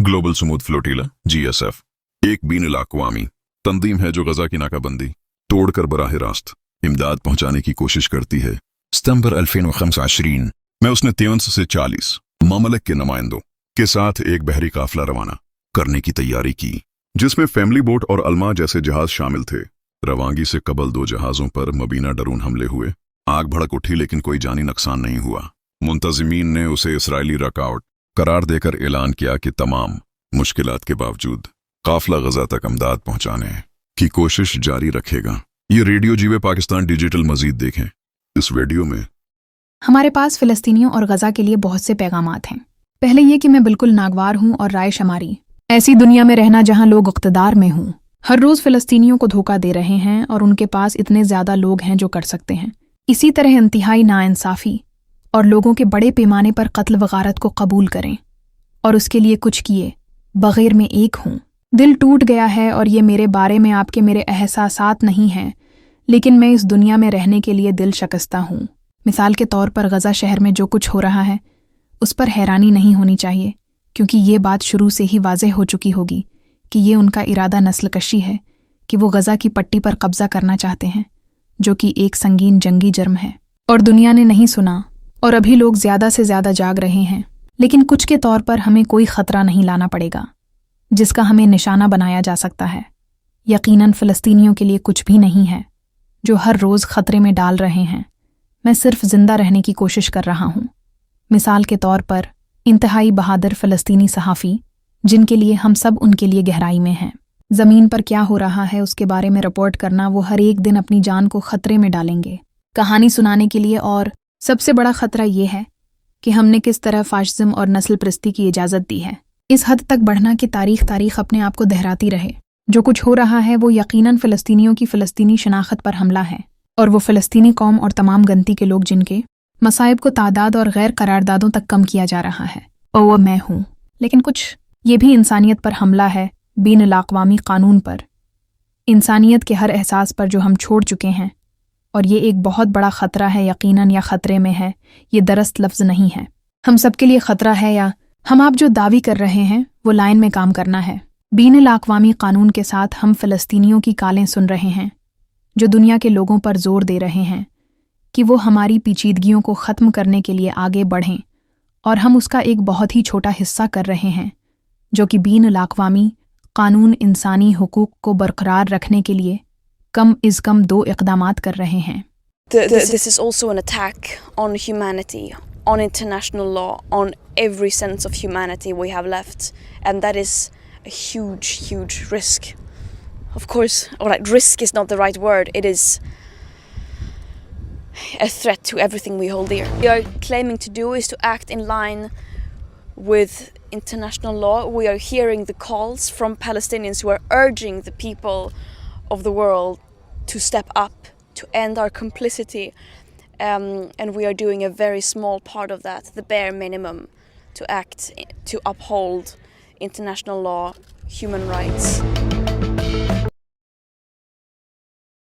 Global समूद फ्लोटीला GSF एक been अक़वामी तंजीम है जो गजा की नाकाबंदी तोड़कर बराह रास्त इमदाद पहुंचाने की कोशिश करती है। सितंबर 2025 में उसने 23 से 40 ममलक के नुमाइंदों के साथ एक बहरी काफिला रवाना करने की तैयारी की, जिसमें फैमिली बोट और अलमा जैसे जहाज शामिल थे। रवानगी से कबल 2 जहाज़ों पर मुबीना डरून हमले हुए। आग भड़क उठी लेकिन कोई जानी नुकसान नहीं हुआ। मुंतजिमीन ने उसे इसराइली रकआउट करार देकर ऐलान किया कि तमाम मुश्किलात के बावजूद काफिला गजा तक अमदाद पहुंचाने की कोशिश जारी रखेगा। ये रेडियो जीवे पाकिस्तान डिजिटल मजीद देखें। इस वीडियो में हमारे पास फिलिस्तीनियों और गजा के लिए बहुत से पैगामात हैं। पहले ये कि मैं बिल्कुल नागवार हूँ और राय शमारी ऐसी दुनिया में रहना जहाँ लोग इक़्तिदार में हों। हर रोज़ फिलिस्तीनियों को धोखा दे रहे हैं और उनके पास इतने ज़्यादा लोग हैं जो कर सकते हैं। इसी तरह इंतहाई नाइंसाफ़ी और लोगों के बड़े पैमाने पर कत्ल व गारत को कबूल करें और उसके लिए कुछ किए बग़ैर में एक हूँ। दिल टूट गया है और ये मेरे बारे में आपके मेरे एहसासात नहीं हैं, लेकिन मैं इस दुनिया में रहने के लिए दिल शकस्ता हूँ। मिसाल के तौर पर गजा शहर में जो कुछ हो रहा है उस पर हैरानी नहीं होनी चाहिए, क्योंकि ये बात शुरू से ही वाज़ेह हो चुकी होगी कि ये उनका इरादा नस्लकशी है कि वो गजा की पट्टी पर कब्जा करना चाहते हैं, जो कि एक संगीन जंगी जुर्म है। और दुनिया ने नहीं सुना और अभी लोग ज़्यादा से ज़्यादा जाग रहे हैं, लेकिन कुछ के तौर पर हमें कोई ख़तरा नहीं लाना पड़ेगा जिसका हमें निशाना बनाया जा सकता है। यकीनन फ़लस्तीनियों के लिए कुछ भी नहीं है जो हर रोज़ ख़तरे में डाल रहे हैं। मैं सिर्फ ज़िंदा रहने की कोशिश कर रहा हूँ। मिसाल के तौर पर इंतहाई बहादुर फ़लस्तीनी सहाफ़ी जिनके लिए हम सब उनके लिए गहराई में हैं। ज़मीन पर क्या हो रहा है उसके बारे में रिपोर्ट करना वो हर एक दिन अपनी जान को ख़तरे में डालेंगे कहानी सुनाने के लिए। और सबसे बड़ा ख़तरा ये है कि हमने किस तरह फ़ाशिज़्म और नस्ल परस्ती की इजाज़त दी है। इस हद तक बढ़ना कि तारीख़ अपने आप को दोहराती रहे। जो कुछ हो रहा है वो यकीनन फ़लस्तीनियों की फ़लस्तीनी शनाख्त पर हमला है, और वो फ़लस्तीनी कौम और तमाम गनती के लोग जिनके मसाइब को तादाद और गैर करारदादों तक कम किया जा रहा है, और वो मैं हूँ। लेकिन कुछ ये भी इंसानियत पर हमला है, बीन अक़वामी कानून पर, इंसानियत के हर एहसास पर जो हम छोड़ चुके हैं। और ये एक बहुत बड़ा ख़तरा है, यकीनन, या ख़तरे में है। ये दरस्त लफ्ज़ नहीं है। हम सब के लिए ख़तरा है, या हम आप जो दावी कर रहे हैं वो लाइन में काम करना है। बीन अक़वामी कानून के साथ हम फ़लस्तीनियों की कालें सुन रहे हैं जो दुनिया के लोगों पर जोर दे रहे हैं कि वो हमारी पेचीदगियों को ख़त्म करने के लिए आगे बढ़ें, और हम उसका एक बहुत ही छोटा हिस्सा कर रहे हैं, जो कि बीन अक़वामी कानून इंसानी हुकूक को बरकरार रखने के लिए कम इज़ कम 2 इक़दामात कर रहे हैं। This is also an attack on humanity, on international law, on every sense of humanity we have left, and that is a huge risk. Of course, alright, risk is not the right word. It is a threat to everything we hold dear. What we are claiming to do is to act in line with international law. We are hearing the calls from Palestinians who are urging the people of the world to step up, to end our complicity, and we are doing a very small part of that, the bare minimum, to act to uphold international law, human rights.